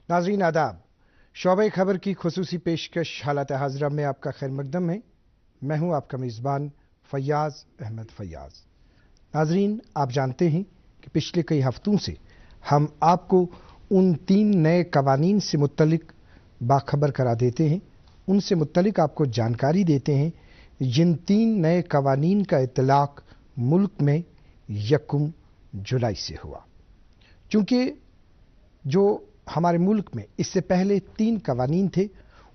नाज़रीन आदाब, शोबे खबर की खुसूसी पेशकश हालत हाज़रा में आपका खैर मकदम है। मैं हूं आपका मेज़बान फैयाज़ अहमद फैयाज़। नाज़रीन, आप जानते हैं कि पिछले कई हफ्तों से हम आपको उन 3 नए कवानीन से मुत्तलिक बाखबर करा देते हैं, उनसे मुत्तलिक आपको जानकारी देते हैं जिन 3 नए कवानीन का इतलाक़ मुल्क में 1 जुलाई से हुआ। चूँकि जो हमारे मुल्क में इससे पहले 3 कवानीन थे,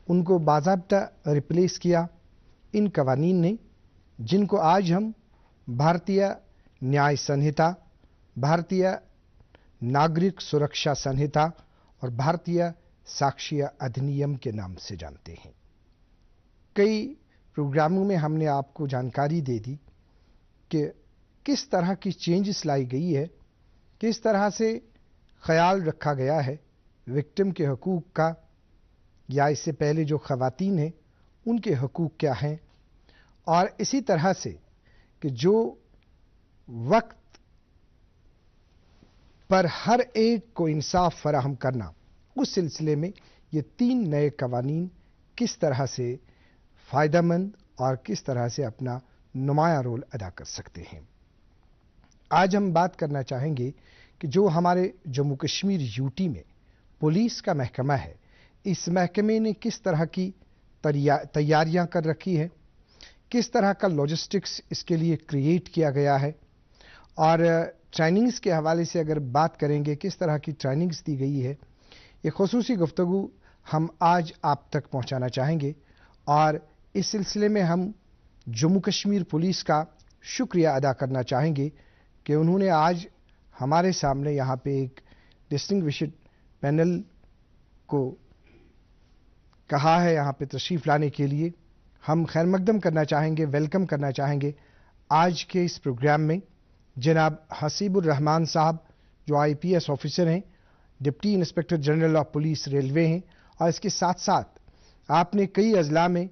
उनको बाज़ाब्ता रिप्लेस किया इन कवानीन ने, जिनको आज हम भारतीय न्याय संहिता, भारतीय नागरिक सुरक्षा संहिता और भारतीय साक्ष्य अधिनियम के नाम से जानते हैं। कई प्रोग्रामों में हमने आपको जानकारी दे दी कि किस तरह की चेंजेस लाई गई है, किस तरह से ख्याल रखा गया है विक्टिम के हकूक़ का, या इससे पहले जो ख़वातीन हैं उनके हकूक़ क्या हैं, और इसी तरह से कि जो वक्त पर हर एक को इंसाफ फराहम करना, उस सिलसिले में ये 3 नए कवानीन किस तरह से फ़ायदेमंद और किस तरह से अपना नुमायां रोल अदा कर सकते हैं। आज हम बात करना चाहेंगे कि जो हमारे जम्मू कश्मीर यूटी में पुलिस का महकमा है, इस महकमे ने किस तरह की तैयारियां कर रखी है, किस तरह का लॉजिस्टिक्स इसके लिए क्रिएट किया गया है, और ट्रेनिंग्स के हवाले से अगर बात करेंगे किस तरह की ट्रेनिंग्स दी गई है, ये खुसूसी गुफ्तगू हम आज आप तक पहुंचाना चाहेंगे। और इस सिलसिले में हम जम्मू कश्मीर पुलिस का शुक्रिया अदा करना चाहेंगे कि उन्होंने आज हमारे सामने यहाँ पे एक डिस्टिंग्विश्ड पैनल को कहा है यहाँ पे तशरीफ़ लाने के लिए। हम खैर मकदम करना चाहेंगे, वेलकम करना चाहेंगे आज के इस प्रोग्राम में जनाब हसीबुर रहमान साहब, जो IPS ऑफिसर हैं, deputy inspector general of police railway हैं, और इसके साथ साथ आपने कई अजला में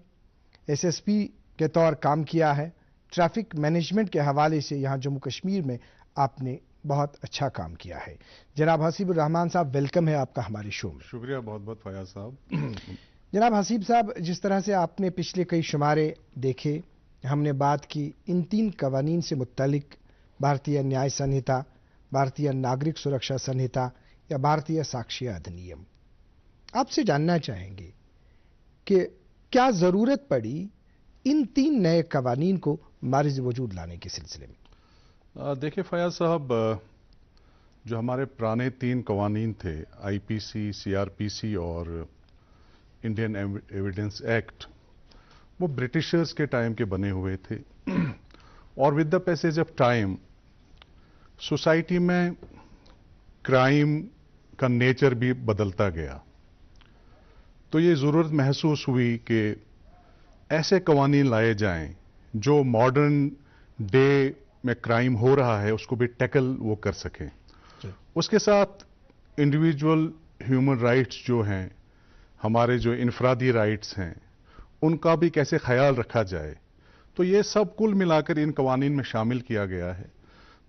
SSP के तौर काम किया है। ट्रैफिक मैनेजमेंट के हवाले से यहाँ जम्मू कश्मीर में आपने बहुत अच्छा काम किया है। जनाब हसीबुर रहमान साहब, वेलकम है आपका हमारे शो में। शुक्रिया बहुत बहुत फयाज साहब। जनाब हसीब साहब, जिस तरह से आपने पिछले कई शुमारे देखे, हमने बात की इन 3 कवानीन से मुत्तलिक, भारतीय न्याय संहिता, भारतीय नागरिक सुरक्षा संहिता या भारतीय साक्ष्य अधिनियम। आपसे जानना चाहेंगे कि क्या ज़रूरत पड़ी इन 3 नए कवानीन को मारिज वजूद लाने के सिलसिले में? देखिए फयाज साहब, जो हमारे पुराने 3 कवानीन थे, IPC, CRPC और इंडियन एविडेंस एक्ट, वो ब्रिटिशर्स के टाइम के बने हुए थे। और with the passage of time society में क्राइम का नेचर भी बदलता गया, तो ये ज़रूरत महसूस हुई कि ऐसे कवानीन लाए जाएं जो मॉडर्न डे में क्राइम हो रहा है उसको भी टैकल वो कर सकें। उसके साथ इंडिविजुअल ह्यूमन राइट्स जो हैं, हमारे जो इनफरादी राइट्स हैं, उनका भी कैसे ख्याल रखा जाए, तो ये सब कुल मिलाकर इन कवानीन में शामिल किया गया है।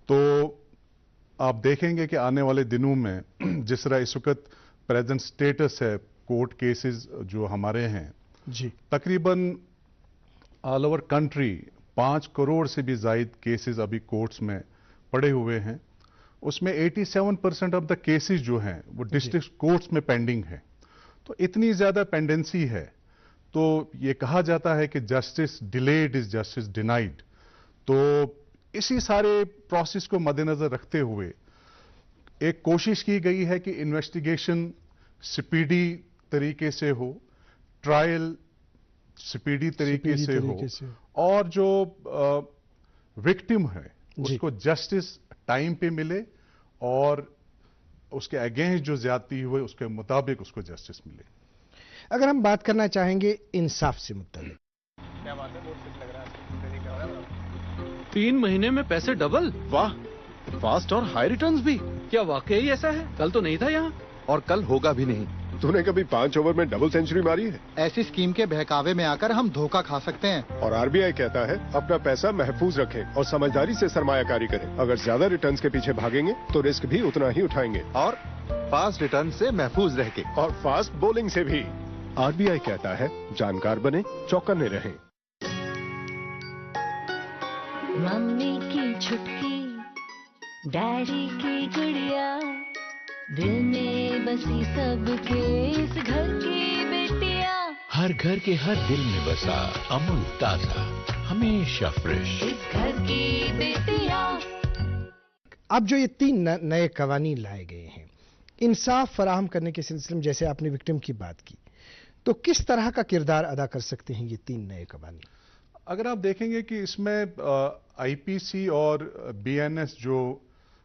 तो आप देखेंगे कि आने वाले दिनों में जिस तरह इस वक्त प्रेजेंट स्टेटस है कोर्ट केसेस जो हमारे हैं जी, तकरीबन ऑल ओवर कंट्री 5 करोड़ से भी ज़ायद केसेस अभी कोर्ट्स में पड़े हुए हैं। उसमें 87% ऑफ द केसेस जो हैं वो डिस्ट्रिक्ट कोर्ट्स में पेंडिंग है। तो इतनी ज़्यादा पेंडेंसी है, तो ये कहा जाता है कि justice delayed is justice denied. तो इसी सारे प्रोसेस को मद्देनजर रखते हुए एक कोशिश की गई है कि इन्वेस्टिगेशन स्पीडी तरीके से हो, ट्रायल स्पीडी तरीके से हो, और जो विक्टिम है उसको जस्टिस टाइम पे मिले और उसके अगेंस्ट जो ज्यादती हुए उसके मुताबिक उसको जस्टिस मिले। अगर हम बात करना चाहेंगे इंसाफ से मुत्तल्लिक, क्या बात है, बहुत कुछ लग रहा है। 3 महीने में पैसे डबल, वाह, फास्ट और हाई रिटर्न्स भी। क्या वाकई ऐसा है? कल तो नहीं था यहाँ, और कल होगा भी नहीं। तूने कभी 5 ओवर में डबल सेंचुरी मारी है? ऐसी स्कीम के बहकावे में आकर हम धोखा खा सकते हैं। और RBI कहता है अपना पैसा महफूज रखें और समझदारी से सरमायाकारी करें। अगर ज्यादा रिटर्न्स के पीछे भागेंगे तो रिस्क भी उतना ही उठाएंगे। और फास्ट रिटर्न से महफूज रह के। और फास्ट बॉलिंग से भी। आरबीआई कहता है जानकार बने, चौकन्ने रहें। मम्मी की छुटकी, डैडी की गुड़िया, दिल में बसी सबके इस घर की बेटियां। हर घर के हर दिल में बसा अमूल ताजा, हमेशा फ्रेश। इस घर की बेटियां। अब जो ये 3 नए कवानीन लाए गए हैं, इंसाफ फराहम करने के सिलसिले में, जैसे आपने विक्टिम की बात की, तो किस तरह का किरदार अदा कर सकते हैं ये 3 नए कवानीन? अगर आप देखेंगे कि इसमें आईपीसी और बीएनएस जो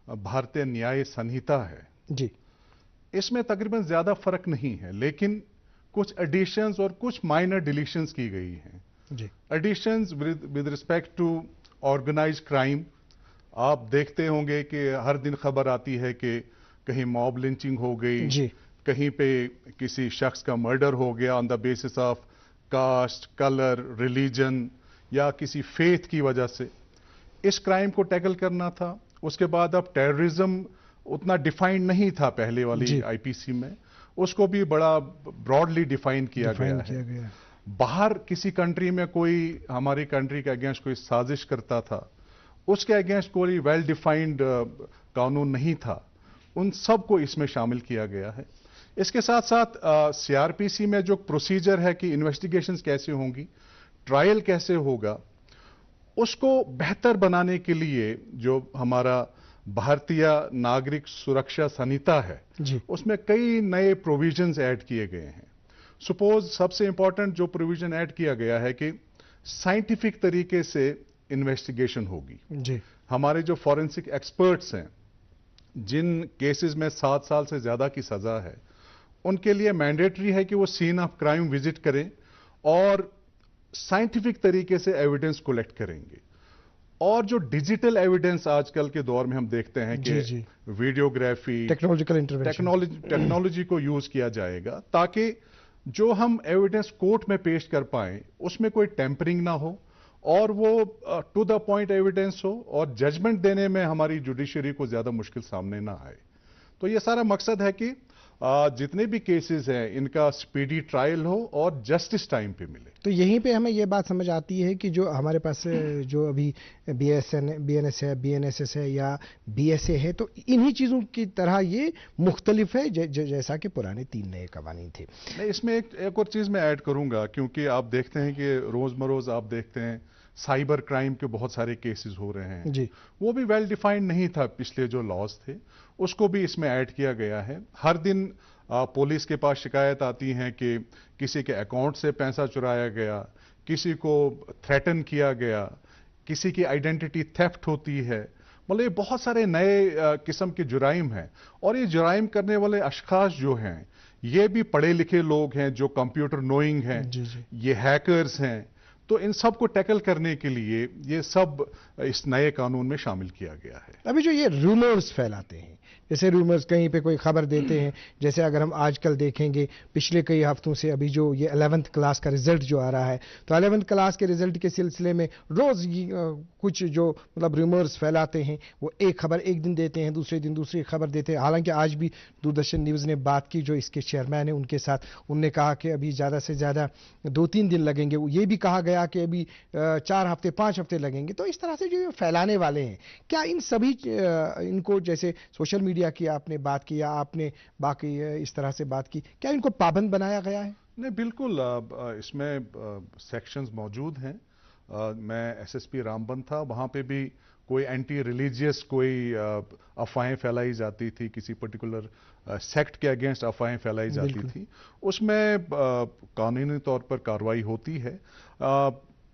भारतीय न्याय संहिता है जी, इसमें तकरीबन ज्यादा फर्क नहीं है, लेकिन कुछ एडिशंस और कुछ माइनर डिलीशंस की गई हैं जी। Additions with respect to organised crime. आप देखते होंगे कि हर दिन खबर आती है कि कहीं मॉब लिंचिंग हो गई जी, कहीं पे किसी शख्स का मर्डर हो गया on the basis of caste, colour, religion या किसी फेथ की वजह से। इस क्राइम को टैकल करना था। उसके बाद अब टेररिज्म उतना डिफाइंड नहीं था पहले वाली आईपीसी में, उसको भी बड़ा ब्रॉडली डिफाइन किया गया है। बाहर किसी कंट्री में कोई हमारी कंट्री के अगेंस्ट कोई साजिश करता था, उसके अगेंस्ट कोई वेल डिफाइंड कानून नहीं था, उन सबको इसमें शामिल किया गया है। इसके साथ साथ सीआरपीसी में जो प्रोसीजर है कि इन्वेस्टिगेशंस कैसे होंगी, ट्रायल कैसे होगा, उसको बेहतर बनाने के लिए जो हमारा भारतीय नागरिक सुरक्षा संहिता है जी, उसमें कई नए प्रोविजंस ऐड किए गए हैं। सपोज सबसे इंपॉर्टेंट जो प्रोविजन ऐड किया गया है कि साइंटिफिक तरीके से इन्वेस्टिगेशन होगी जी। हमारे जो फॉरेंसिक एक्सपर्ट्स हैं, जिन केसेस में 7 साल से ज्यादा की सजा है, उनके लिए मैंडेटरी है कि वो सीन ऑफ क्राइम विजिट करें और साइंटिफिक तरीके से एविडेंस कलेक्ट करेंगे। और जो डिजिटल एविडेंस आजकल के दौर में हम देखते हैं कि वीडियोग्राफी, टेक्नोलॉजी को यूज किया जाएगा ताकि जो हम एविडेंस कोर्ट में पेश कर पाएं उसमें कोई टेम्परिंग ना हो और वो टू द पॉइंट एविडेंस हो और जजमेंट देने में हमारी जुडिशरी को ज्यादा मुश्किल सामने ना आए। तो ये सारा मकसद है कि जितने भी केसेस हैं इनका स्पीडी ट्रायल हो और जस्टिस टाइम पे मिले। तो यहीं पे हमें ये बात समझ आती है कि जो हमारे पास जो अभी बीएनएस है, बीएनएसएस है या बीएसए है, तो इन्हीं चीज़ों की तरह ये मुख्तलिफ है जैसा कि पुराने 3 नए कवानीन थे। मैं इसमें एक और चीज़ मैं ऐड करूंगा, क्योंकि आप देखते हैं कि रोज़ आप देखते हैं साइबर क्राइम के बहुत सारे केसेस हो रहे हैं जी, वो भी वेल डिफाइंड नहीं था पिछले जो लॉज थे, उसको भी इसमें ऐड किया गया है। हर दिन पुलिस के पास शिकायत आती हैं कि किसी के अकाउंट से पैसा चुराया गया, किसी को थ्रेटन किया गया, किसी की आइडेंटिटी थेफ्ट होती है। मतलब ये बहुत सारे नए किस्म के जुराइम हैं और ये जुराइम करने वाले अशखास जो हैं ये भी पढ़े लिखे लोग हैं जो कंप्यूटर नोइंग हैं जी जी। ये हैकर्स हैं। तो इन सब को टैकल करने के लिए ये सब इस नए कानून में शामिल किया गया है। अभी जो ये रूमर्स फैलाते हैं, जैसे रूमर्स कहीं पे कोई खबर देते हैं, जैसे अगर हम आजकल देखेंगे पिछले कई हफ्तों से अभी जो ये 11th क्लास का रिजल्ट जो आ रहा है, तो 11th क्लास के रिजल्ट के सिलसिले में रोज कुछ जो मतलब रूमर्स फैलाते हैं, वो एक खबर एक दिन देते हैं, दूसरे दिन दूसरी खबर देते हैं। हालांकि आज भी दूरदर्शन न्यूज़ ने बात की, जो इसके चेयरमैन है उनके साथ, उनने कहा कि अभी ज़्यादा से ज़्यादा 2-3 दिन लगेंगे। ये भी कहा गया कि अभी 4 हफ्ते 5 हफ्ते लगेंगे। तो इस तरह से जो फैलाने वाले हैं, क्या इन सभी इनको, जैसे सोशल मीडिया की आपने बात की या आपने बाकी इस तरह से बात की, क्या इनको पाबंद बनाया गया है? नहीं, बिल्कुल इसमें सेक्शंस मौजूद हैं। मैं एसएसपी रामबन था, वहाँ पे भी कोई एंटी रिलीजियस कोई अफवाहें फैलाई जाती थी, किसी पर्टिकुलर सेक्ट के अगेंस्ट अफवाहें फैलाई जाती थी, उसमें कानूनी तौर पर कार्रवाई होती है।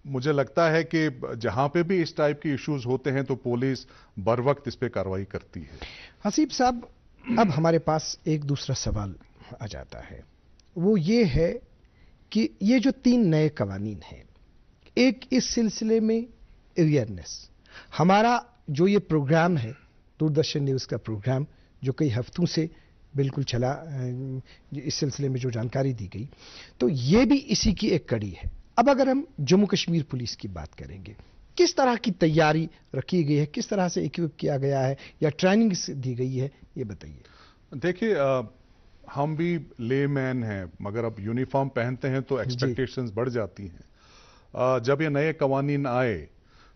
मुझे लगता है कि जहां पे भी इस टाइप के इश्यूज होते हैं तो पुलिस बर वक्त इस पे कार्रवाई करती है। हसीब साहब, अब हमारे पास एक दूसरा सवाल आ जाता है, वो ये है कि ये जो 3 नए कवानीन हैं, एक इस सिलसिले में अवेयरनेस, हमारा जो ये प्रोग्राम है दूरदर्शन न्यूज़ का प्रोग्राम जो कई हफ्तों से बिल्कुल चला, इस सिलसिले में जो जानकारी दी गई, तो ये भी इसी की एक कड़ी है। अब अगर हम जम्मू कश्मीर पुलिस की बात करेंगे, किस तरह की तैयारी रखी गई है, किस तरह से इक्विप किया गया है या ट्रेनिंग दी गई है, ये बताइए। देखिए हम भी ले मैन हैं, मगर अब यूनिफॉर्म पहनते हैं तो एक्सपेक्टेशंस बढ़ जाती हैं। जब ये नए कवानीन आए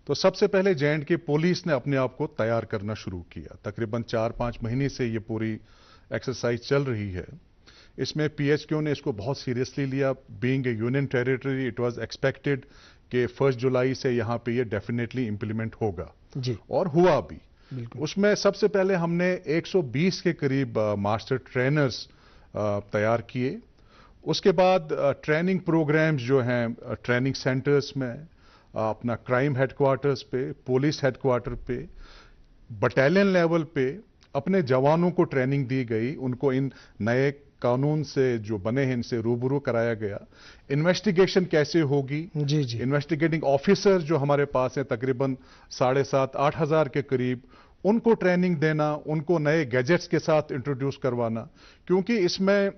तो सबसे पहले J&K पुलिस ने अपने आप को तैयार करना शुरू किया। तकरीबन 4-5 महीने से ये पूरी एक्सरसाइज चल रही है। इसमें PHQ ने इसको बहुत सीरियसली लिया। Being A union territory, it was expected कि 1 जुलाई से यहाँ पे ये डेफिनेटली इंप्लीमेंट होगा जी, और हुआ भी। उसमें सबसे पहले हमने 120 के करीब मास्टर ट्रेनर्स तैयार किए। उसके बाद ट्रेनिंग प्रोग्राम्स जो हैं ट्रेनिंग सेंटर्स में, अपना क्राइम हेडक्वार्टर्स पे, पुलिस हेडक्वार्टर पे, बटालियन लेवल पे अपने जवानों को ट्रेनिंग दी गई। उनको इन नए कानून से जो बने हैं इनसे रूबरू कराया गया। इन्वेस्टिगेशन कैसे होगी, जी जी, इन्वेस्टिगेटिंग ऑफिसर जो हमारे पास है तकरीबन 7,500-8 हज़ार के करीब, उनको ट्रेनिंग देना, उनको नए गैजेट्स के साथ इंट्रोड्यूस करवाना। क्योंकि इसमें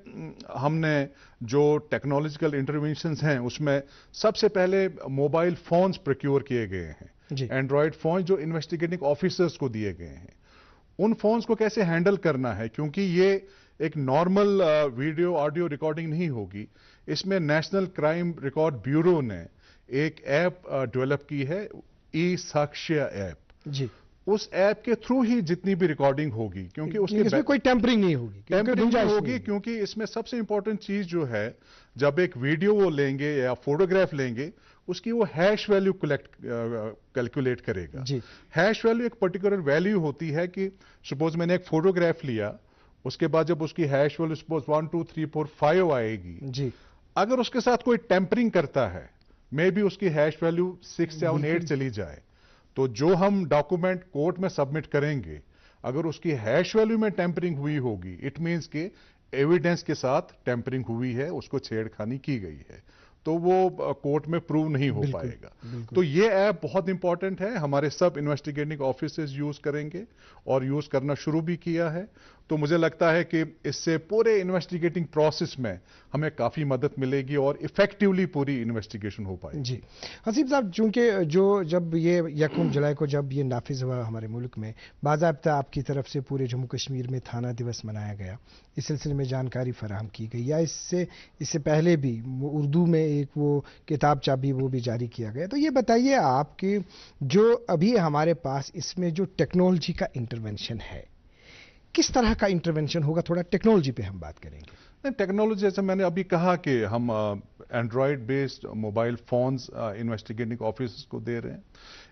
हमने जो टेक्नोलॉजिकल इंटरवेंशंस हैं उसमें सबसे पहले मोबाइल फोन्स प्रोक्योर किए गए हैं, एंड्रॉयड फोन जो इन्वेस्टिगेटिंग ऑफिसर्स को दिए गए हैं। उन फोन्स को कैसे हैंडल करना है, क्योंकि ये एक नॉर्मल वीडियो ऑडियो रिकॉर्डिंग नहीं होगी। इसमें नेशनल क्राइम रिकॉर्ड ब्यूरो ने एक ऐप डेवलप की है, ई-साक्ष्य ऐप जी। उस ऐप के थ्रू ही जितनी भी रिकॉर्डिंग होगी, क्योंकि उसके इसमें कोई टेम्परिंग नहीं होगी, टेम्परिंग नहीं होगी, क्योंकि इसमें सबसे इंपॉर्टेंट चीज जो है, जब एक वीडियो वो लेंगे या फोटोग्राफ लेंगे, उसकी वो हैश वैल्यू कैलकुलेट करेगा जी। हैश वैल्यू एक पर्टिकुलर वैल्यू होती है कि सपोज मैंने एक फोटोग्राफ लिया, उसके बाद जब उसकी हैश वैल्यू सपोज 1 2 3 4 5 आएगी जी, अगर उसके साथ कोई टेम्परिंग करता है, मे बी उसकी हैश वैल्यू 6 7 8 चली जाए, तो जो हम डॉक्यूमेंट कोर्ट में सबमिट करेंगे, अगर उसकी हैश वैल्यू में टेम्परिंग हुई होगी, इट मींस कि एविडेंस के साथ टेम्परिंग हुई है, उसको छेड़खानी की गई है, तो वो कोर्ट में प्रूव नहीं हो पाएगा। तो ये ऐप बहुत इंपॉर्टेंट है, हमारे सब इन्वेस्टिगेटिंग ऑफिसर्स यूज करेंगे और यूज करना शुरू भी किया है। तो मुझे लगता है कि इससे पूरे इन्वेस्टिगेटिंग प्रोसेस में हमें काफी मदद मिलेगी और इफेक्टिवली पूरी इन्वेस्टिगेशन हो पाएगी जी। हसीब साहब, चूंकि जब ये 1 जुलाई को जब ये नाफिज हुआ हमारे मुल्क में, बाज़ाब्ता आपकी तरफ से पूरे जम्मू कश्मीर में थाना दिवस मनाया गया, इस सिलसिले में जानकारी फराहम की गई, या इससे पहले भी उर्दू में एक वो किताब चाबी वो भी जारी किया गया। तो ये बताइए आपके जो अभी हमारे पास इसमें जो टेक्नोलॉजी का इंटरवेंशन है, किस तरह का इंटरवेंशन होगा? थोड़ा टेक्नोलॉजी पे हम बात करेंगे। टेक्नोलॉजी जैसे मैंने अभी कहा कि हम Android based mobile phones investigating officers को दे रहे हैं।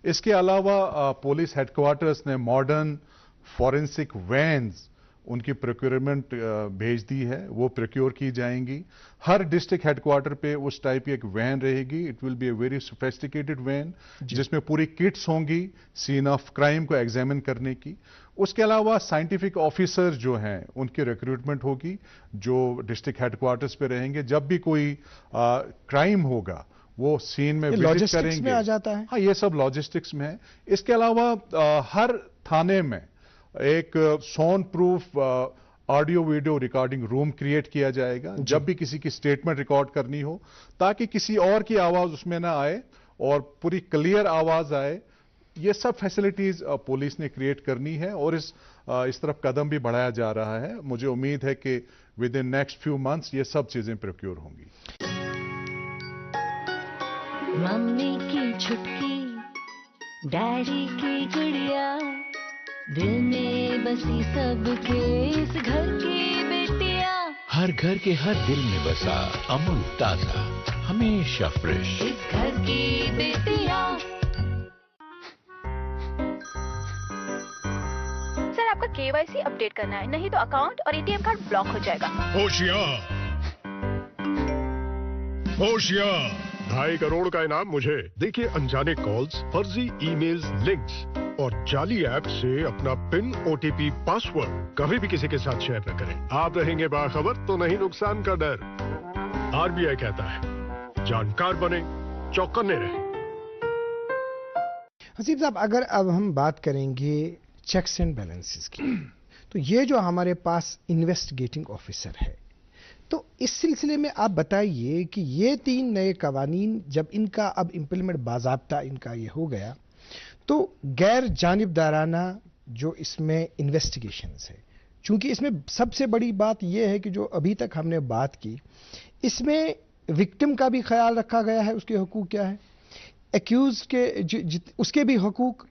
इसके अलावा पुलिस हेडक्वार्टर्स ने मॉडर्न फॉरेंसिक वैन्स उनकी प्रोक्योरमेंट भेज दी है, वो प्रोक्योर की जाएंगी। हर डिस्ट्रिक्ट हेडक्वार्टर पे उस टाइप की एक वैन रहेगी। It will be a very sophisticated van जिसमें पूरी किट्स होंगी सीन ऑफ क्राइम को एग्जामिन करने की। उसके अलावा साइंटिफिक ऑफिसर जो हैं उनकी रिक्रूटमेंट होगी जो डिस्ट्रिक्ट हेडक्वार्टर्स पे रहेंगे। जब भी कोई क्राइम होगा वो सीन में विजिट करेंगे। में आ जाता है? हाँ, ये सब लॉजिस्टिक्स में है। इसके अलावा हर थाने में एक sound proof audio video recording room create किया जाएगा जब भी किसी की स्टेटमेंट रिकॉर्ड करनी हो, ताकि किसी और की आवाज उसमें ना आए और पूरी क्लियर आवाज आए। ये सब फैसिलिटीज पुलिस ने क्रिएट करनी है और इस तरफ कदम भी बढ़ाया जा रहा है। मुझे उम्मीद है कि with in next few months ये सब चीजें प्रोक्योर होंगी। मम्मी की छुटकी, डैडी की गुड़िया, दिल में बसी सबके इस घर की बेटिया। हर घर के हर दिल में बसा अमूल ताजा, हमेशा फ्रेश। इस घर की बेटिया। सर, आपका KYC अपडेट करना है, नहीं तो अकाउंट और ATM कार्ड ब्लॉक हो जाएगा। होशियार, होशियार, 2.5 करोड़ का इनाम मुझे। देखिए अनजाने कॉल्स, फर्जी ईमेल्स, लिंक्स और जाली ऐप से अपना पिन, OTP, पासवर्ड कभी भी किसी के साथ शेयर न करें। आप रहेंगे बाखबर तो नहीं नुकसान का डर। RBI कहता है जानकार बने, चौकन्ने रहें। हसीब साहब, अगर अब हम बात करेंगे चेक्स एंड बैलेंसेस की, तो ये जो हमारे पास इन्वेस्टिगेटिंग ऑफिसर है, तो इस सिलसिले में आप बताइए कि ये 3 नए कवानीन जब इनका अब इम्प्लीमेंट बाज़ाब्ता इनका ये हो गया, तो गैर जानिबदाराना जो इसमें इन्वेस्टिगेशंस है, چونکہ اس میں سب سے بڑی بات یہ ہے کہ جو ابھی تک ہم نے بات کی اس میں وکٹم کا بھی خیال رکھا گیا ہے، اس کے حقوق کیا ہے، ایکیوز کے اس کے بھی حقوق،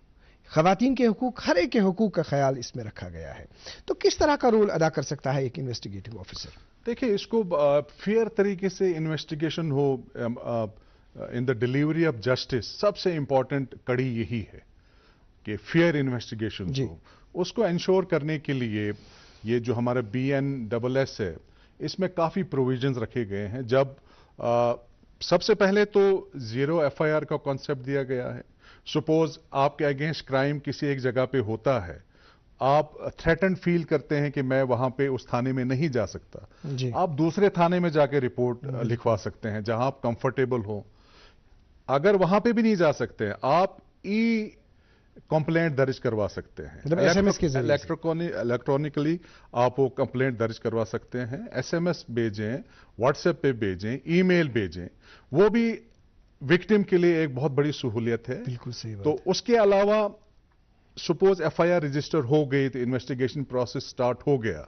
خواتین کے حقوق، ہر ایک کے حقوق کا خیال اس میں رکھا گیا ہے. تو کس طرح کا رول ادا کر سکتا ہے ایک انویسٹیگیٹنگ آفیسر؟ دیکھیں، اس کو فیئر طریقے سے انویسٹیگیشن ہو in the delivery of justice, سب سے امپورٹنٹ کڑی یہی ہے کہ فیئر انویسٹیگیشن ہو. اس کو انشور کرنے کے لیے یہ جو ہمارا BNSS ہے، اس میں کافی پروویژنز رکھے گئے ہیں. جب سب سے پہلے تو زیرو FIR کا کانسیپٹ دیا گیا ہے. سپوز آپ کے اگینسٹ کرائم کسی ایک جگہ پہ ہوتا ہے، آپ تھریٹنڈ فیل کرتے ہیں کہ میں وہاں پہ اس تھانے میں نہیں جا سکتا، آپ دوسرے تھانے میں جا کے رپورٹ لکھوا سکتے ہیں جہاں آپ کمفرٹیبل ہو. اگر وہاں پہ بھی نہیں جا سکتے آپ کمپلینٹ درج کروا سکتے ہیں. الیکٹرانکلی آپ وہ کمپلینٹ درج کروا سکتے ہیں. SMS بھیجیں، واٹس ایپ پہ بھیجیں، ای میل بھیجیں، وہ بھی وکٹم کے لیے ایک بہت بڑی سہولیت ہے. بالکل صحیح. تو اس کے علاوہ سپوز FIR رجسٹر ہو گئی تو انویسٹیگیشن پروسیس سٹارٹ ہو گیا.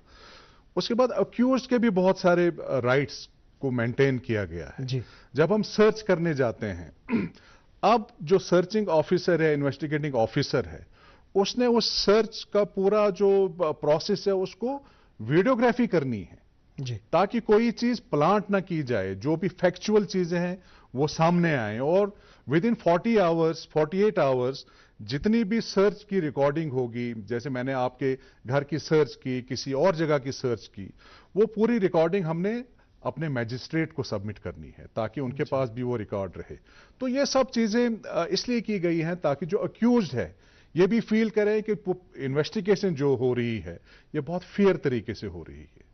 اس کے بعد اکیوزڈ کے بھی بہت سارے رائٹس کو مینٹین کیا گیا ہے. جب ہم سرچ کرنے جاتے ہیں، اب جو سرچنگ آفیسر ہے، انویسٹیگیٹنگ آفیسر ہے، اس نے اس سرچ کا پورا جو پروسیس ہے اس کو ویڈیوگرافی کرنی ہے تاکہ کوئی چیز پلانٹ نہ کی جائے. جو بھی فیکچول چیزیں ہیں وہ سامنے آئیں، اور ود ان 48 آورز جتنی بھی سرچ کی ریکارڈنگ ہوگی، جیسے میں نے آپ کے گھر کی سرچ کی، کسی اور جگہ کی سرچ کی، وہ پوری ریکارڈنگ ہم نے اپنے میجسٹریٹ کو سبمٹ کرنی ہے تاکہ ان کے پاس بھی وہ ریکارڈ رہے. تو یہ سب چیزیں اس لیے کی گئی ہیں تاکہ جو اکیوزڈ ہے یہ بھی فیل کرے کہ انویسٹیگیشن جو ہو رہی ہے یہ بہت فیئر طریقے سے ہو رہی ہے.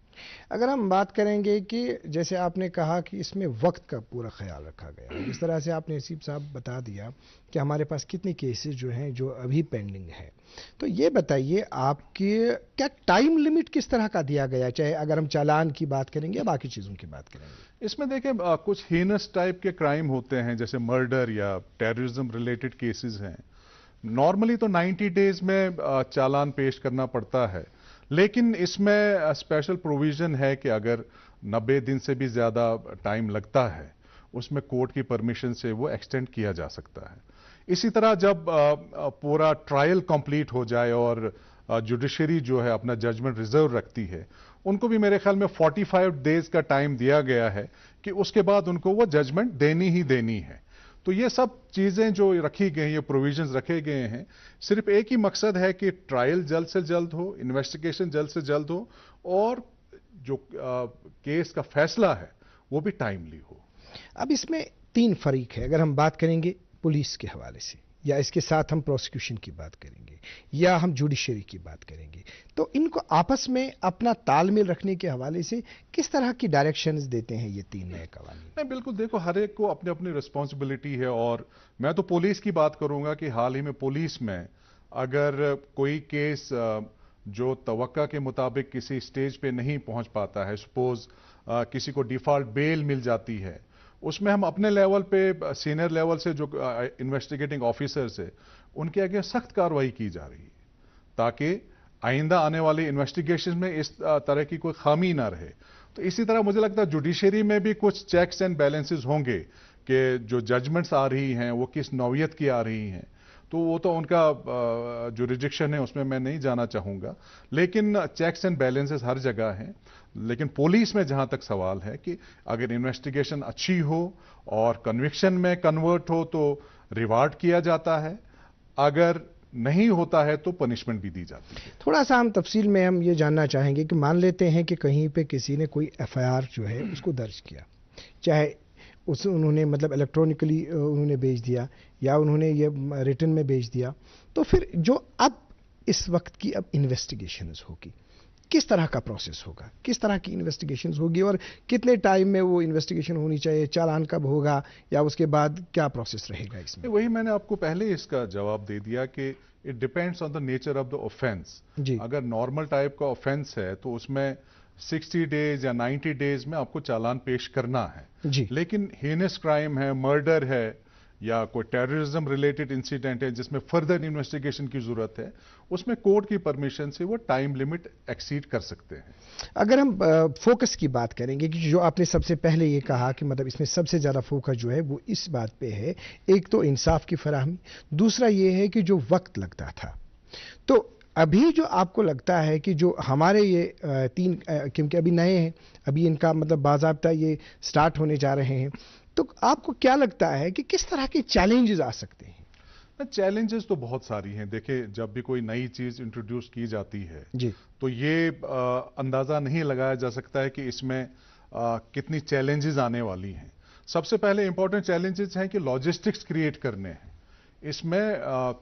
اگر ہم بات کریں گے کہ جیسے آپ نے کہا کہ اس میں وقت کا پورا خیال رکھا گیا ہے، جس طرح سے آپ نے نصیب صاحب بتا دیا کہ ہمارے پاس کتنے کیسز جو ہیں جو ابھی پینڈنگ ہیں، تو یہ بتائیے آپ کے کیا ٹائم لیمٹ کس طرح کا دیا گیا، چاہے اگر ہم چالان کی بات کریں گے یا باقی چیزوں کی بات کریں گے؟ اس میں دیکھیں کچھ ہینس ٹائپ کے کرائم ہوتے ہیں جیسے مرڈر یا ٹیررزم ریلیٹڈ کیسز ہیں. نارملی تو 90 ڈیز میں چالان پیش کرنا پڑتا ہے، لیکن اس میں اسپیشل پروویژن ہے کہ اگر 90 دن سے بھی زیادہ ٹائم لگتا ہے اس میں کورٹ کی پرمیشن سے وہ ایکسٹینڈ کیا جا سکتا ہے. اسی طرح جب پورا ٹرائل کمپلیٹ ہو جائے اور جوڈیشری جو ہے اپنا ججمنٹ ریزرو رکھتی ہے، ان کو بھی میرے خیال میں 45 ڈیز کا ٹائم دیا گیا ہے کہ اس کے بعد ان کو وہ ججمنٹ دینی ہی دینی ہے. تو یہ سب چیزیں جو رکھی گئی ہیں، یہ پروویژنز رکھے گئے ہیں، صرف ایک ہی مقصد ہے کہ ٹرائل جلد سے جلد ہو، انویسٹیگیشن جلد سے جلد ہو، اور جو کیس کا فیصلہ ہے وہ بھی ٹائملی ہو. اب اس میں 3 فریق ہے. اگر ہم بات کریں گے پولیس کے حوالے سے، یا اس کے ساتھ ہم پروسیکیوشن کی بات کریں گے، یا ہم جوڈیشری کی بات کریں گے، تو ان کو آپس میں اپنا تال میل رکھنے کے حوالے سے کس طرح کی ڈائریکشنز دیتے ہیں یہ 3 نئے قوانین؟ نہیں، بالکل، دیکھو ہر ایک کو اپنی اپنی رسپانسبلٹی ہے. اور میں تو پولیس کی بات کروں گا کہ حال ہی میں پولیس میں اگر کوئی کیس جو توقع کے مطابق کسی سٹیج پہ نہیں پہنچ پاتا ہے، سپوز کسی کو ڈیفالٹ بیل مل جاتی ہے، اس میں ہم اپنے لیول پہ سینئر لیول سے جو انویسٹیگیٹنگ آفیسرز ہیں ان کے آگے سخت کارروائی کی جا رہی ہے تاکہ آئندہ آنے والی انویسٹیگیشن میں اس طرح کی کوئی خامی نہ رہے. تو اسی طرح مجھے لگتا ہے جوڈیشری میں بھی کچھ چیکس اینڈ بیلنسز ہوں گے کہ جو ججمنٹس آ رہی ہیں وہ کس نوعیت کی آ رہی ہیں. تو وہ تو ان کا جو ریجیکشن ہے اس میں نہیں جانا چاہوں گا، لیکن چیکس اینڈ بیلنسز ہر جگہ ہیں. لیکن پولیس میں جہاں تک سوال ہے کہ اگر انویسٹیگیشن اچھی ہو اور کنوکشن میں کنورٹ ہو تو ریوارڈ کیا جاتا ہے، اگر نہیں ہوتا ہے تو پنشمنٹ بھی دی جاتی ہے. تھوڑا سا ہم تفصیل میں ہم یہ جاننا چاہیں گے کہ مان لیتے ہیں کہ کہیں پہ کسی نے کوئی FIR جو ہے اس کو درج کیا، چاہے انہوں نے مطلب الیکٹرانکلی انہوں نے بھیج دیا یا انہوں نے یہ ریٹن میں بھیج دیا، تو پھر جو اب اس وقت کی اب انویسٹیگیشنز ہوگی، کس طرح کا پروسیس ہوگا، کس طرح کی انویسٹیگیشنز ہوگی اور کتنے ٹائم میں وہ انویسٹیگیشن ہونی چاہیے، چالان کب ہوگا یا اس کے بعد کیا پروسیس رہے گا اس میں؟ وہی میں نے آپ کو پہلے اس کا جواب دے دیا کہ it depends on the nature of the offence. اگر نارمل ٹائپ کا آفینس ہے تو اس میں 60 ڈیز یا 90 ڈیز میں آپ کو چالان پیش کرنا ہے. لیکن ہینس کرائم ہے، مرڈر ہے या कोई टेररिज्म रिलेटेड इंसिडेंट है जिसमें फर्दर इन्वेस्टिगेशन की जरूरत है, उसमें कोर्ट की परमिशन से वो टाइम लिमिट एक्सीड कर सकते हैं। अगर हम फोकस की बात करेंगे कि जो आपने सबसे पहले ये कहा कि मतलब इसमें सबसे ज़्यादा फोकस जो है वो इस बात पे है, एक तो इंसाफ की फराहमी, दूसरा ये है कि जो वक्त लगता था, तो अभी जो आपको लगता है कि जो हमारे ये तीन क्योंकि अभी नए हैं, अभी इनका मतलब बाज़ाब्ता ये स्टार्ट होने जा रहे हैं, तो आपको क्या लगता है कि किस तरह के चैलेंजेस आ सकते हैं? चैलेंजेस तो बहुत सारी हैं। देखिए, जब भी कोई नई चीज इंट्रोड्यूस की जाती है जी, तो ये अंदाजा नहीं लगाया जा सकता है कि इसमें कितनी चैलेंजेस आने वाली हैं। सबसे पहले इंपॉर्टेंट चैलेंजेस हैं कि लॉजिस्टिक्स क्रिएट करने हैं। इसमें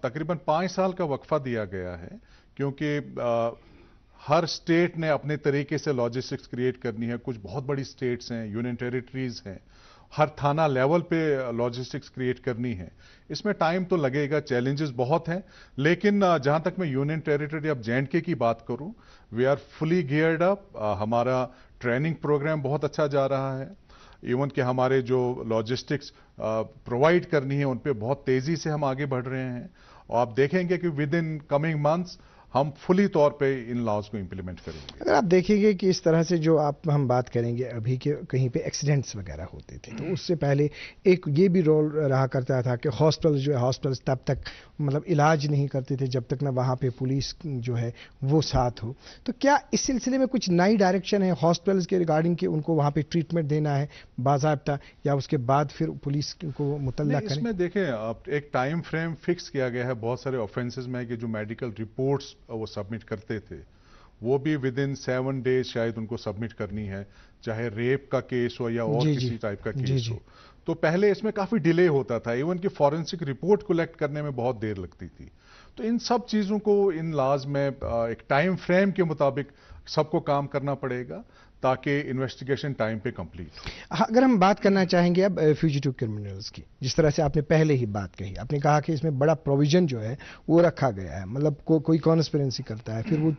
तकरीबन 5 साल का वक्फा दिया गया है, क्योंकि हर स्टेट ने अपने तरीके से लॉजिस्टिक्स क्रिएट करनी है। कुछ बहुत बड़ी स्टेट्स हैं, यूनियन टेरिटरीज हैं, हर थाना लेवल पे लॉजिस्टिक्स क्रिएट करनी है। इसमें टाइम तो लगेगा, चैलेंजेस बहुत हैं, लेकिन जहां तक मैं यूनियन टेरिटरी ऑफ J&K की बात करूं, we are fully geared up. हमारा ट्रेनिंग प्रोग्राम बहुत अच्छा जा रहा है। इवन कि हमारे जो लॉजिस्टिक्स प्रोवाइड करनी है उन पे बहुत तेजी से हम आगे बढ़ रहे हैं, और आप देखेंगे कि विद इन कमिंग मंथ्स हम फुली तौर पे इन लॉज को इंप्लीमेंट करेंगे। अगर आप देखेंगे कि इस तरह से जो हम बात करेंगे अभी के कहीं पे एक्सीडेंट्स वगैरह होते थे, तो उससे पहले एक ये भी रोल रहा करता था कि हॉस्पिटल जो है, हॉस्पिटल्स तब तक मतलब इलाज नहीं करते थे जब तक ना वहाँ पे पुलिस जो है वो साथ हो। तो क्या इस सिलसिले में कुछ नई डायरेक्शन है हॉस्पिटल्स के रिगार्डिंग कि उनको वहाँ पे ट्रीटमेंट देना है बाज़ाब्ता, या उसके बाद फिर पुलिस को मुतल्ला करें? इसमें देखें, अब एक टाइम फ्रेम फिक्स किया गया है बहुत सारे ऑफेंसेस में कि जो मेडिकल रिपोर्ट्स वो सबमिट करते थे वो भी विद इन 7 डेज शायद उनको सबमिट करनी है, चाहे रेप का केस हो या और किसी टाइप का केस हो। तो पहले इसमें काफी डिले होता था, इवन कि फॉरेंसिक रिपोर्ट कलेक्ट करने में बहुत देर लगती थी। तो इन सब चीजों को इन लॉज में एक टाइम फ्रेम के मुताबिक सबको काम करना पड़ेगा ताकि इन्वेस्टिगेशन टाइम पे कंप्लीट हो। अगर हम बात करना चाहेंगे अब फ्यूजिटिव क्रिमिनल्स की, जिस तरह से आपने पहले ही बात कही, आपने कहा कि इसमें बड़ा प्रोविजन जो है वो रखा गया है, मतलब कोई कॉन्स्पिरेंसी करता है, फिर वो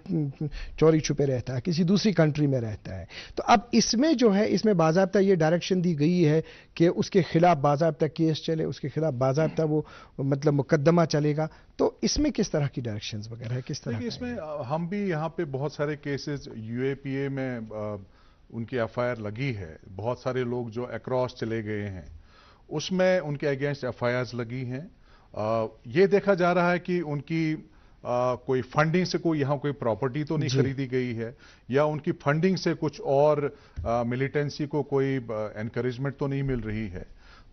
चोरी छुपे रहता है, किसी दूसरी कंट्री में रहता है, तो अब इसमें जो है इसमें बाज़ाब्ता ये डायरेक्शन दी गई है कि उसके खिलाफ बाज़ाब्ता केस चले, उसके खिलाफ बाज़ाब्ता वो मतलब मुकदमा चलेगा। तो इसमें किस तरह की डायरेक्शंस वगैरह है, किस तरह? इसमें हम भी यहाँ पे बहुत सारे केसेस UAPA में उनकी FIR लगी है, बहुत सारे लोग जो अक्रॉस चले गए हैं उसमें उनके अगेंस्ट FIRs लगी हैं। ये देखा जा रहा है कि उनकी कोई फंडिंग से कोई यहाँ कोई प्रॉपर्टी तो नहीं खरीदी गई है, या उनकी फंडिंग से कुछ और मिलिटेंसी को कोई एनकरेजमेंट तो नहीं मिल रही है,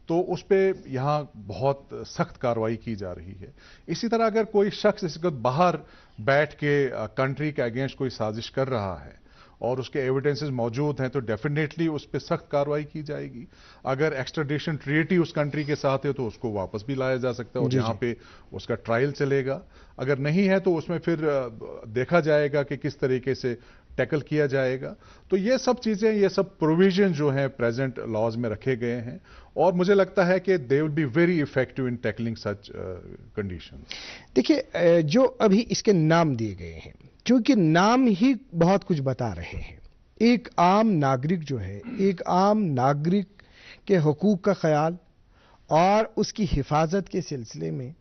तो उस पर यहाँ बहुत सख्त कार्रवाई की जा रही है। इसी तरह अगर कोई शख्स इस वक्त बाहर बैठ के कंट्री के अगेंस्ट कोई साजिश कर रहा है और उसके एविडेंसेस मौजूद हैं तो डेफिनेटली उस पर सख्त कार्रवाई की जाएगी। अगर एक्स्ट्राडिशन ट्रीटी उस कंट्री के साथ है तो उसको वापस भी लाया जा सकता है और यहाँ पे उसका ट्रायल चलेगा। अगर नहीं है तो उसमें फिर देखा जाएगा कि किस तरीके से टैकल किया जाएगा। तो ये सब चीजें, ये सब प्रोविजन जो हैं प्रेजेंट लॉज में रखे गए हैं, और मुझे लगता है कि they will be very effective in tackling such condition. देखिए, जो अभी इसके नाम दिए गए हैं, क्योंकि नाम ही बहुत कुछ बता रहे हैं। एक आम नागरिक जो है, एक आम नागरिक के हुकूक का ख्याल और उसकी हिफाजत के सिलसिले में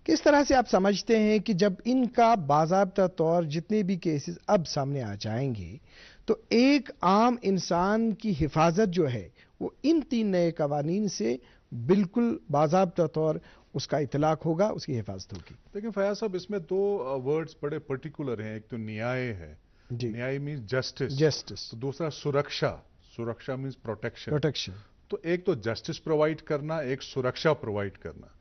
किस तरह से आप समझते हैं कि जब इनका बाज़ाब्ता तौर जितने भी केसेस अब सामने आ जाएंगे तो एक आम इंसान की हिफाजत जो है वो इन 3 नए कवानीन से बिल्कुल बाज़ाब्ता तौर उसका इतलाक होगा, उसकी हिफाजत होगी? लेकिन फयाज साहब, इसमें 2 वर्ड्स बड़े पर्टिकुलर हैं। एक तो न्याय है, न्याय मीन्स जस्टिस, तो दूसरा सुरक्षा मीन्स प्रोटेक्शन। तो एक तो जस्टिस प्रोवाइड करना, एक सुरक्षा प्रोवाइड करना।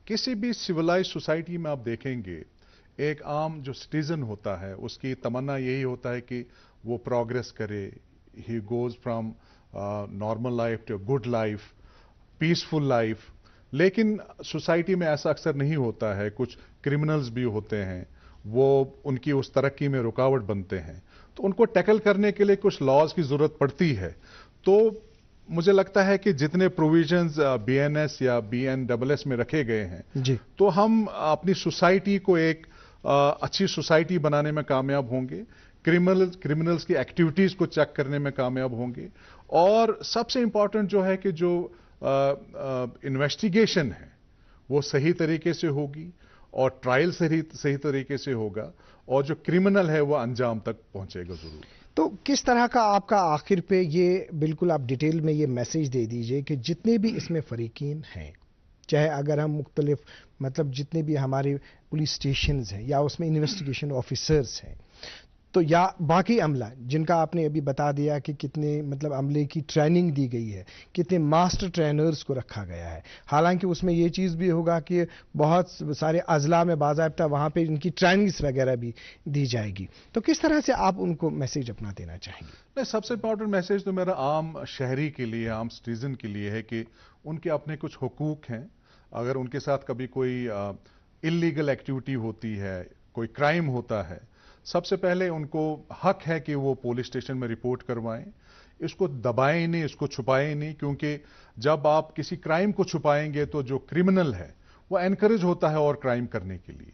किसी भी सिविलाइज सोसाइटी में आप देखेंगे एक आम जो सिटीजन होता है उसकी तमन्ना यही होता है कि वो प्रोग्रेस करे, he goes from normal life to good life, peaceful life. लेकिन सोसाइटी में ऐसा अक्सर नहीं होता है, कुछ क्रिमिनल्स भी होते हैं, वो उनकी उस तरक्की में रुकावट बनते हैं, तो उनको टैकल करने के लिए कुछ लॉज की जरूरत पड़ती है। तो मुझे लगता है कि जितने प्रोविजंस BNS या BNSS में रखे गए हैं तो हम अपनी सोसाइटी को एक अच्छी सोसाइटी बनाने में कामयाब होंगे, क्रिमिनल्स की एक्टिविटीज को चेक करने में कामयाब होंगे, और सबसे इंपॉर्टेंट जो है कि जो इन्वेस्टिगेशन है वो सही तरीके से होगी और ट्रायल सही तरीके से होगा और जो क्रिमिनल है वो अंजाम तक पहुंचेगा जरूर। तो किस तरह का आपका आखिर पे ये बिल्कुल आप डिटेल में ये मैसेज दे दीजिए कि जितने भी इसमें फरीकीन हैं, चाहे अगर हम मुख्तलिफ मतलब जितने भी हमारे पुलिस स्टेशंस हैं या उसमें इन्वेस्टिगेशन ऑफिसर्स हैं तो या बाकी अमला जिनका आपने अभी बता दिया कि कितने मतलब अमले की ट्रेनिंग दी गई है, कितने मास्टर ट्रेनर्स को रखा गया है, हालांकि उसमें ये चीज़ भी होगा कि बहुत सारे अजला में बाज़ाब्ता वहाँ पे इनकी ट्रेनिंग्स वगैरह भी दी जाएगी। तो किस तरह से आप उनको मैसेज अपना देना चाहेंगे? नहीं, सबसे इंपॉर्टेंट मैसेज तो मेरा आम शहरी के लिए, आम सिटीजन के लिए है कि उनके अपने कुछ हुकूक हैं। अगर उनके साथ कभी कोई इल्लीगल एक्टिविटी होती है, कोई क्राइम होता है, सबसे पहले उनको हक है कि वो पुलिस स्टेशन में रिपोर्ट करवाएं। इसको दबाएं नहीं, इसको छुपाएं नहीं, क्योंकि जब आप किसी क्राइम को छुपाएंगे तो जो क्रिमिनल है वो एनकरेज होता है और क्राइम करने के लिए।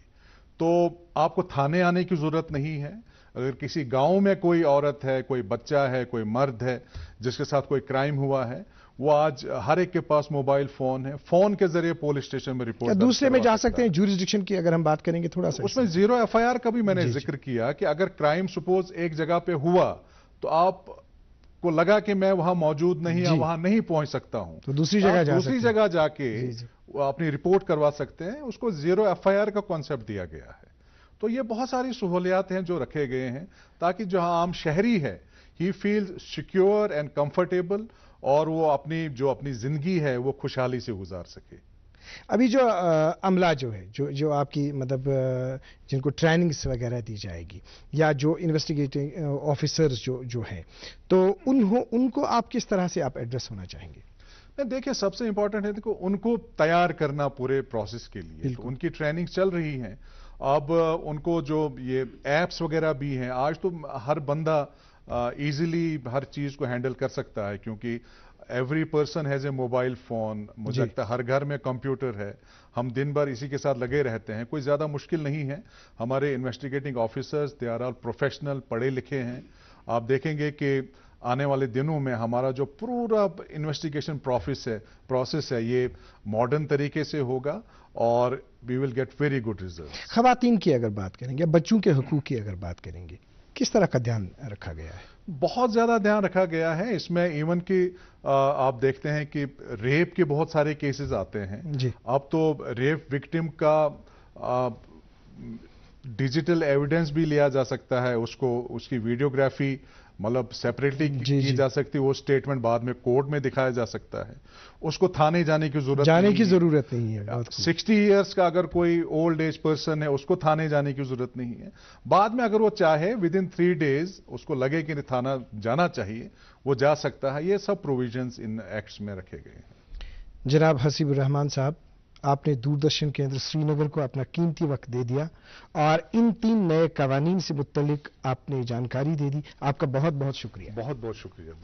तो आपको थाने आने की जरूरत नहीं है। अगर किसी गांव में कोई औरत है, कोई बच्चा है, कोई मर्द है जिसके साथ कोई क्राइम हुआ है, वो आज हर एक के पास मोबाइल फोन है, फोन के जरिए पुलिस स्टेशन में रिपोर्ट दूसरे में जा सकते हैं। ज्यूरिसडिक्शन की अगर हम बात करेंगे थोड़ा सा, उसमें 0 FIR का भी मैंने जिक्र किया कि अगर क्राइम सपोज एक जगह पे हुआ तो आपको लगा कि मैं वहां मौजूद नहीं या वहां नहीं पहुंच सकता हूं, तो दूसरी जगह जाके अपनी रिपोर्ट करवा सकते हैं। उसको 0 FIR का कॉन्सेप्ट दिया गया है। तो ये बहुत सारी सहूलियात हैं जो रखे गए हैं ताकि जो आम शहरी है ही फील सिक्योर एंड कंफर्टेबल और वो अपनी जिंदगी है वो खुशहाली से गुजार सके। अभी जो अमला जो है जो आपकी मतलब जिनको ट्रेनिंग्स वगैरह दी जाएगी या जो इन्वेस्टिगेटिंग ऑफिसर्स जो हैं, तो उनको आप किस तरह से आप एड्रेस होना चाहेंगे? देखिए, सबसे इंपॉर्टेंट है देखो उनको तैयार करना पूरे प्रोसेस के लिए। तो उनकी ट्रेनिंग चल रही है। अब उनको जो ये एप्स वगैरह भी हैं, आज तो हर बंदा इजीली हर चीज को हैंडल कर सकता है क्योंकि every person has a mobile phone. मुझे लगता है हर घर में कंप्यूटर है। हम दिन भर इसी के साथ लगे रहते हैं। कोई ज्यादा मुश्किल नहीं है। हमारे investigating officers they are all professional, पढ़े लिखे हैं। आप देखेंगे कि आने वाले दिनों में हमारा जो पूरा इन्वेस्टिगेशन प्रोसेस है ये मॉडर्न तरीके से होगा और we will get very good result. खवातीन की अगर बात करेंगे, बच्चों के हुकूक की अगर बात करेंगे, किस तरह का ध्यान रखा गया है? बहुत ज्यादा ध्यान रखा गया है। इसमें इवन कि आप देखते हैं कि रेप के बहुत सारे केसेस आते हैं जी। अब तो रेप विक्टिम का डिजिटल एविडेंस भी लिया जा सकता है, उसकी वीडियोग्राफी मतलब सेपरेटली की जा सकती है। वो स्टेटमेंट बाद में कोर्ट में दिखाया जा सकता है। उसको थाने जाने की जरूरत नहीं है। 60 इयर्स का अगर कोई ओल्ड एज पर्सन है उसको थाने जाने की जरूरत नहीं है। बाद में अगर वो चाहे विद इन 3 डेज उसको लगे कि थाना जाना चाहिए, वो जा सकता है। ये सब प्रोविजंस इन एक्ट्स में रखे गए हैं। जनाब हसीबुर रहमान साहब, आपने दूरदर्शन केंद्र श्रीनगर को अपना कीमती वक्त दे दिया और इन 3 नए कवानीन से मुत्तलिक आपने जानकारी दे दी। आपका बहुत बहुत शुक्रिया। बहुत बहुत शुक्रिया।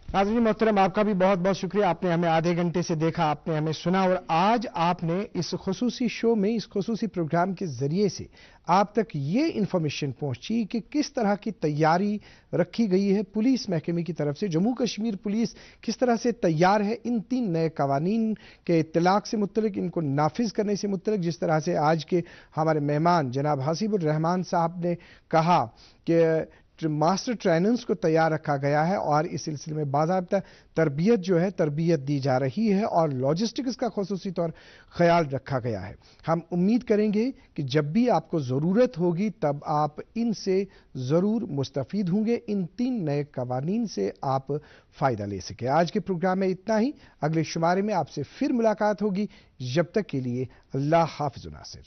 नाज़रीन मोहतरम, आपका भी बहुत बहुत शुक्रिया। आपने हमें आधे घंटे से देखा, आपने हमें सुना और आज आपने इस खुसूसी शो में, इस खुसूसी प्रोग्राम के जरिए से आप तक ये इंफॉर्मेशन पहुंची कि किस तरह की तैयारी रखी गई है पुलिस महकमे की तरफ से। जम्मू कश्मीर पुलिस किस तरह से तैयार है इन 3 नए कवानीन के इत्तलाक से मुत्तलिक, इनको नाफिज करने से मुत्तलिक। जिस तरह से आज के हमारे मेहमान जनाब हसीबुर रहमान साहब ने कहा कि मास्टर ट्रेनर्स को तैयार रखा गया है और इस सिलसिले में बाज़ाब्ता तरबियत दी जा रही है और लॉजिस्टिक्स का खुसूसी तौर ख्याल रखा गया है। हम उम्मीद करेंगे कि जब भी आपको ज़रूरत होगी तब आप इनसे ज़रूर मुस्तफ़ीद होंगे, इन 3 नए कवानीन से आप फ़ायदा ले सके। आज के प्रोग्राम में इतना ही। अगले शुमारे में आपसे फिर मुलाकात होगी। जब तक के लिए अल्लाह हाफ़िज़ नासिर।